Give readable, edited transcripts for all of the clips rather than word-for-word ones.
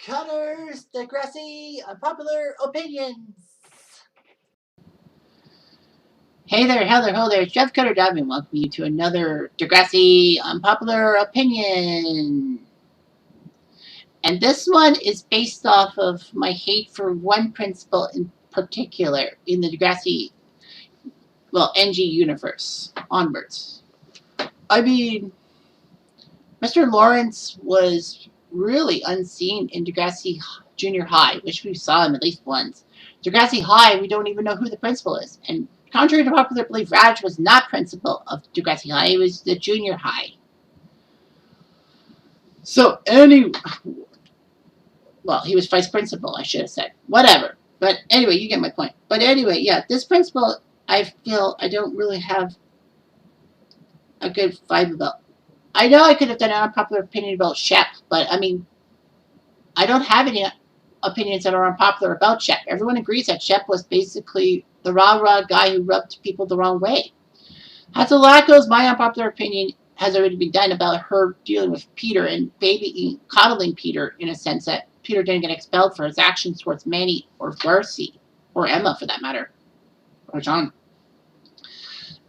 Cutter's Degrassi Unpopular Opinions. Hey there, ho there, it's Jeff Cutter Diving. Welcome you to another Degrassi Unpopular Opinion. And this one is based off of my hate for one principal in particular in the Degrassi, NG universe onwards. I mean, Mr. Lawrence was really unseen in Degrassi Junior High, which we saw him at least once. Degrassi High, we don't even know who the principal is. And contrary to popular belief, Raj was not principal of Degrassi High. He was the junior high. So, he was vice principal, I should have said. Whatever. But anyway, you get my point. But anyway, yeah, this principal, I feel I don't really have a good vibe about. I know I could have done an unpopular opinion about Shep, but I mean, I don't have any opinions that are unpopular about Shep. Everyone agrees that Shep was basically the rah-rah guy who rubbed people the wrong way. As the lot goes, my unpopular opinion has already been done about her dealing with Peter and coddling Peter in a sense that Peter didn't get expelled for his actions towards Manny or Darcy, or Emma for that matter, or John.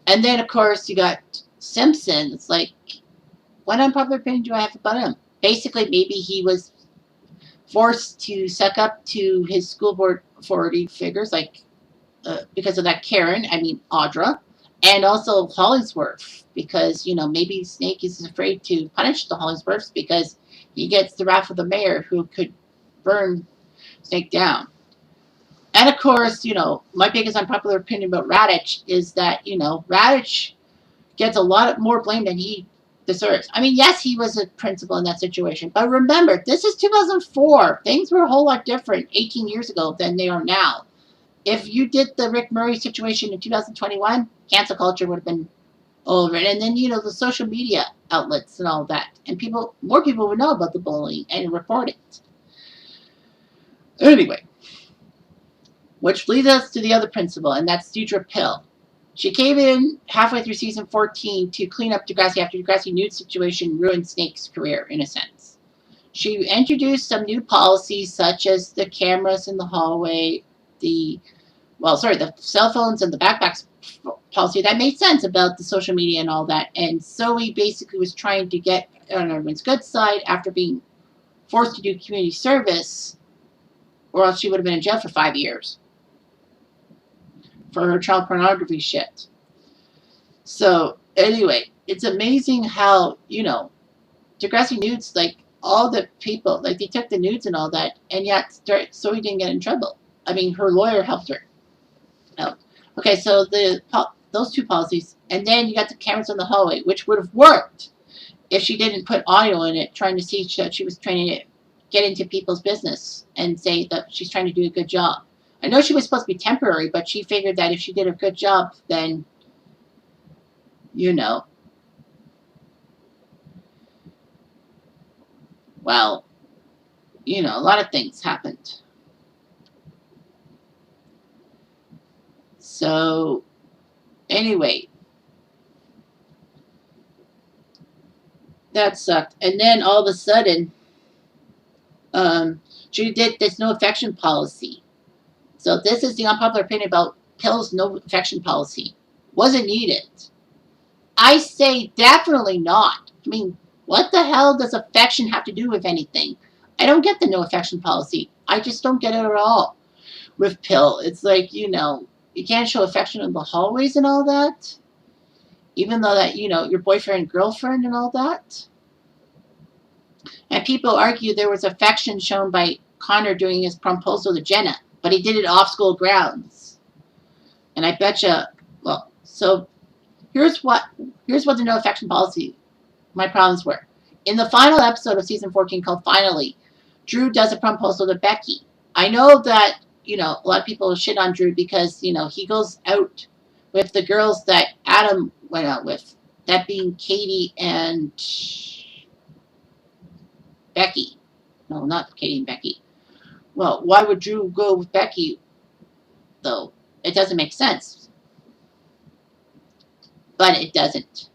And then, of course, you got Simpson. It's like, what unpopular opinion do I have about him? Basically, maybe he was forced to suck up to his school board authority figures, because of that Karen, Audra, and also Hollingsworth, because, maybe Snake is afraid to punish the Hollingsworths because he gets the wrath of the mayor who could burn Snake down. And of course, my biggest unpopular opinion about Raditch is that, Raditch gets a lot more blame than he deserves. I mean, yes, he was a principal in that situation, but remember, this is 2004. Things were a whole lot different 18 years ago than they are now. If you did the Rick Murray situation in 2021, cancel culture would have been over it. And then, the social media outlets and all that. And more people would know about the bullying and report it. Anyway, which leads us to the other principal, and that's Deidre Pill. She came in halfway through season 14 to clean up Degrassi after Degrassi nude situation ruined Snake's career, in a sense. She introduced some new policies, such as the cameras in the hallway, the cell phones and the backpacks policy. That made sense about the social media and all that. And Zoe basically was trying to get on everyone's good side after being forced to do community service, or else she would have been in jail for 5 years for her child pornography shit. So, anyway, it's amazing how, Degrassi nudes, all the people, they took the nudes and all that, and yet Zoe didn't get in trouble. I mean, her lawyer helped her out. Okay, so those two policies, and then you got the cameras in the hallway, which would have worked if she didn't put audio in it, trying to see that she was trying to get into people's business and say that she's trying to do a good job. I know she was supposed to be temporary, but she figured that if she did a good job, then, a lot of things happened. So, anyway, that sucked. And then all of a sudden, she did this no affection policy. So this is the unpopular opinion about Pill's no affection policy. Was it needed? I say definitely not. I mean, what the hell does affection have to do with anything? I don't get the no affection policy. I just don't get it at all with Pill. It's like, you can't show affection in the hallways and all that. Even though that, your boyfriend, girlfriend and all that. And people argue there was affection shown by Connor doing his proposal to Jenna, but he did it off school grounds. And I betcha, so here's what the no affection policy, my problems were. In the final episode of season 14 called Finally, Drew does a proposal to Becky. I know that, a lot of people shit on Drew because, he goes out with the girls that Adam went out with, that being Katie and Becky. No, not Katie and Becky. Well, why would Drew go with Becky, though? It doesn't make sense. But it doesn't.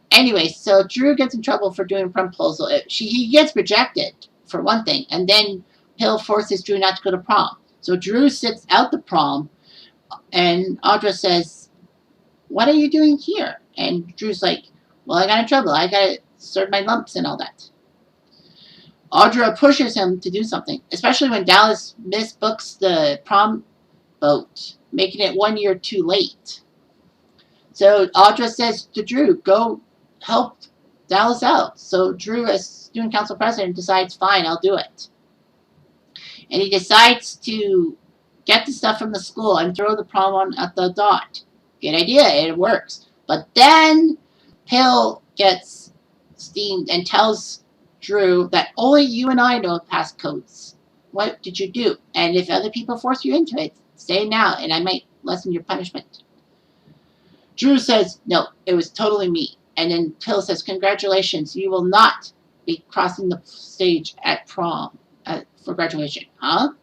Anyway, so Drew gets in trouble for doing a proposal. He gets rejected, for one thing. And then Pill forces Drew not to go to prom. So Drew sits out the prom, and Audra says, "What are you doing here?" And Drew's like, "Well, I got in trouble. I got to serve my lumps and all that." Audra pushes him to do something, especially when Dallas misbooks the prom boat, making it 1 year too late. So Audra says to Drew, "Go help Dallas out." So Drew, as student council president, decides, "Fine, I'll do it." And he decides to get the stuff from the school and throw the prom on at the dot. Good idea, it works. But then Pill gets steamed and tells Drew that only you and I know passcodes. What did you do? And if other people force you into it, say now, and I might lessen your punishment. Drew says, "No, it was totally me." And then Pill says, "Congratulations, you will not be crossing the stage at prom for graduation." Huh?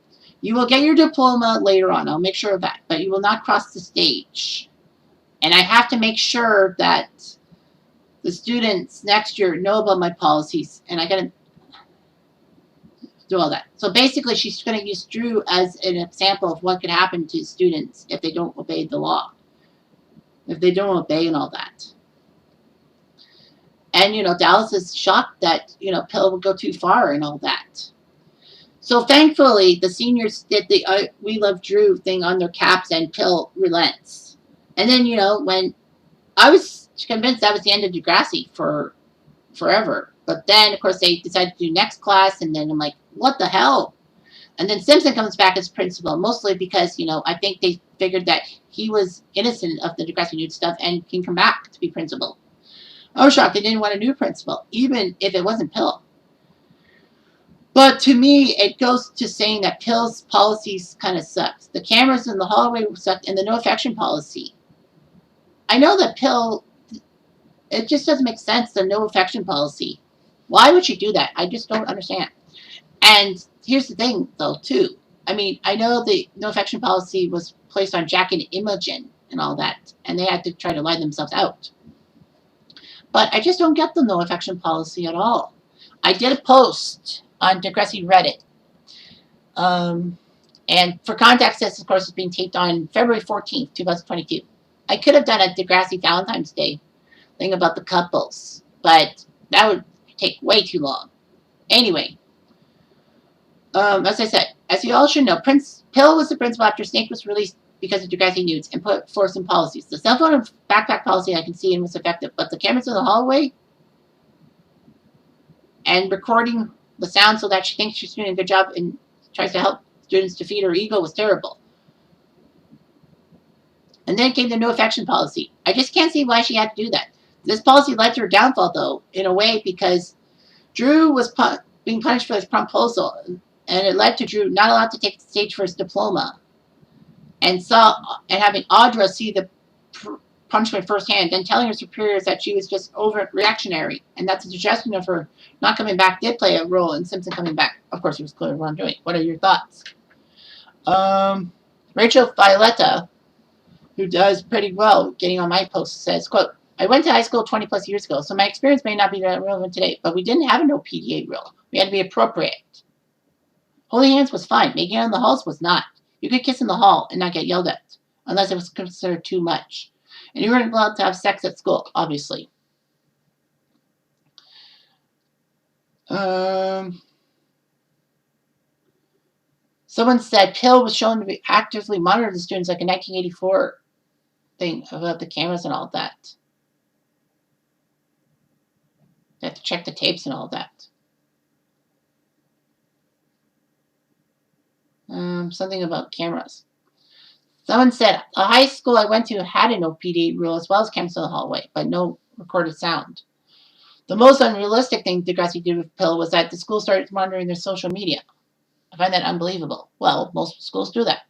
"You will get your diploma later on. I'll make sure of that. But you will not cross the stage. And I have to make sure that the students next year know about my policies. And I got to do all that." So basically, she's going to use Drew as an example of what could happen to students if they don't obey the law. If they don't obey and all that. And, Dallas is shocked that, Pill would go too far and all that. So thankfully, the seniors did the "We Love Drew" thing on their caps, and Pill relents. And then, when I was convinced that was the end of Degrassi for forever. But then, of course, they decided to do next class, and then I'm like, what the hell? And then Simpson comes back as principal, mostly because, I think they figured that he was innocent of the Degrassi nude stuff and can come back to be principal. I was shocked they didn't want a new principal, even if it wasn't Pill. But to me, it goes to saying that Pill's policies kind of sucks. The cameras in the hallway sucked, and the no affection policy. I know that Pill, it just doesn't make sense, the no affection policy. Why would she do that? I just don't understand. And here's the thing, though, too. I mean, I know the no affection policy was placed on Jack and Imogen and all that, and they had to try to lie themselves out. But I just don't get the no affection policy at all. I did a post on Degrassi Reddit. And for context, this, of course, is being taped on February 14th, 2022. I could have done a Degrassi Valentine's Day thing about the couples, but that would take way too long. Anyway, as I said, as you all should know, Pill was the principal after Snake was released because of Degrassi nudes and put forth some policies. The cell phone and backpack policy I can see and was effective, but the cameras in the hallway and recording the sound so that she thinks she's doing a good job and tries to help students defeat her ego was terrible. And then came the no affection policy. I just can't see why she had to do that. This policy led to her downfall, though, in a way, because Drew was being punished for his proposal, and it led to Drew not allowed to take the stage for his diploma, and having Audra see the punishment firsthand, then telling her superiors that she was just overreactionary, and that the suggestion of her not coming back did play a role in Simpson coming back. Of course, he was clear what I'm doing. What are your thoughts? Rachel Violetta, who does pretty well getting on my post, says, quote, "I went to high school 20 plus years ago, so my experience may not be relevant today, but we didn't have a no PDA rule. We had to be appropriate. Holding hands was fine. Making out in the halls was not. You could kiss in the hall and not get yelled at, unless it was considered too much. And you weren't allowed to have sex at school, obviously." Someone said Pill was shown to be actively monitor the students like a 1984 thing about the cameras and all that. They have to check the tapes and all that. Something about cameras. Someone said, a high school I went to had an OPD rule as well as cameras in the hallway, but no recorded sound. The most unrealistic thing Degrassi did with Pill was that the school started monitoring their social media. I find that unbelievable. Well, most schools do that.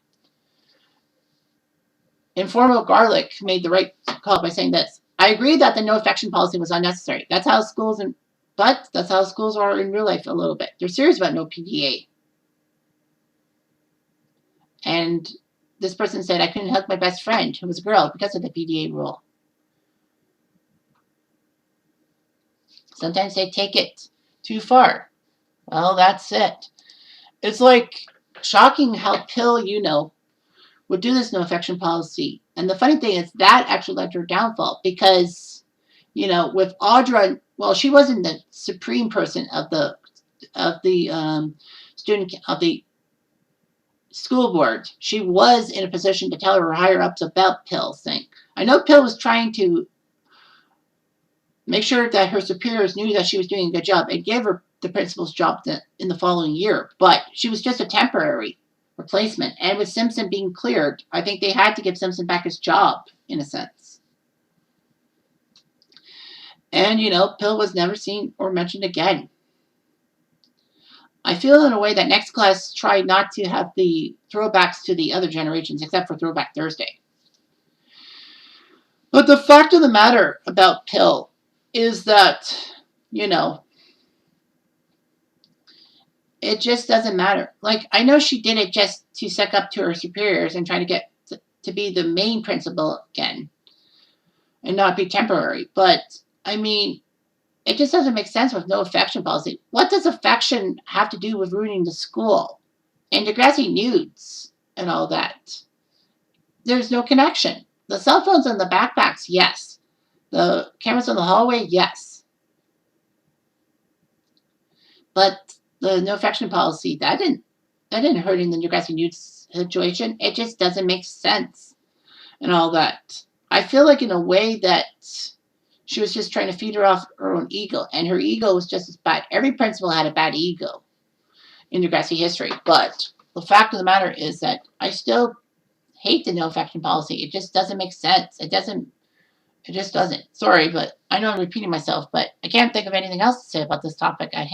Informal Garlic made the right call by saying this: "I agree that the no affection policy was unnecessary. That's how schools are in real life a little bit. They're serious about no PDA." And this person said, "I couldn't hug my best friend, who was a girl, because of the PDA rule." Sometimes they take it too far. Well, that's it. It's like shocking how Pill, would do this no affection policy. And the funny thing is that actually led to her downfall because, with Audra, well, she wasn't the supreme person of the student of the school board. She was in a position to tell her higher ups about Pill's thing. I know Pill was trying to make sure that her superiors knew that she was doing a good job and gave her the principal's job in the following year. But she was just a temporary replacement. And with Simpson being cleared, I think they had to give Simpson back his job, in a sense. And, Pill was never seen or mentioned again. I feel in a way that next class tried not to have the throwbacks to the other generations, except for Throwback Thursday. But the fact of the matter about Pill is that, it just doesn't matter. Like, I know she did it just to suck up to her superiors and try to get to be the main principal again and not be temporary. But, I mean, it just doesn't make sense with no affection policy. What does affection have to do with ruining the school? And Degrassi nudes and all that. There's no connection. The cell phones on the backpacks, yes. The cameras in the hallway, yes. But the no affection policy, that didn't hurt in the Degrassi nudes situation. It just doesn't make sense and all that. I feel like in a way that she was just trying to feed her off her own ego, and her ego was just as bad. Every principal had a bad ego in Degrassi history, but the fact of the matter is that I still hate the no affection policy. It just doesn't make sense. It just doesn't. Sorry, but I know I'm repeating myself, but I can't think of anything else to say about this topic at hand.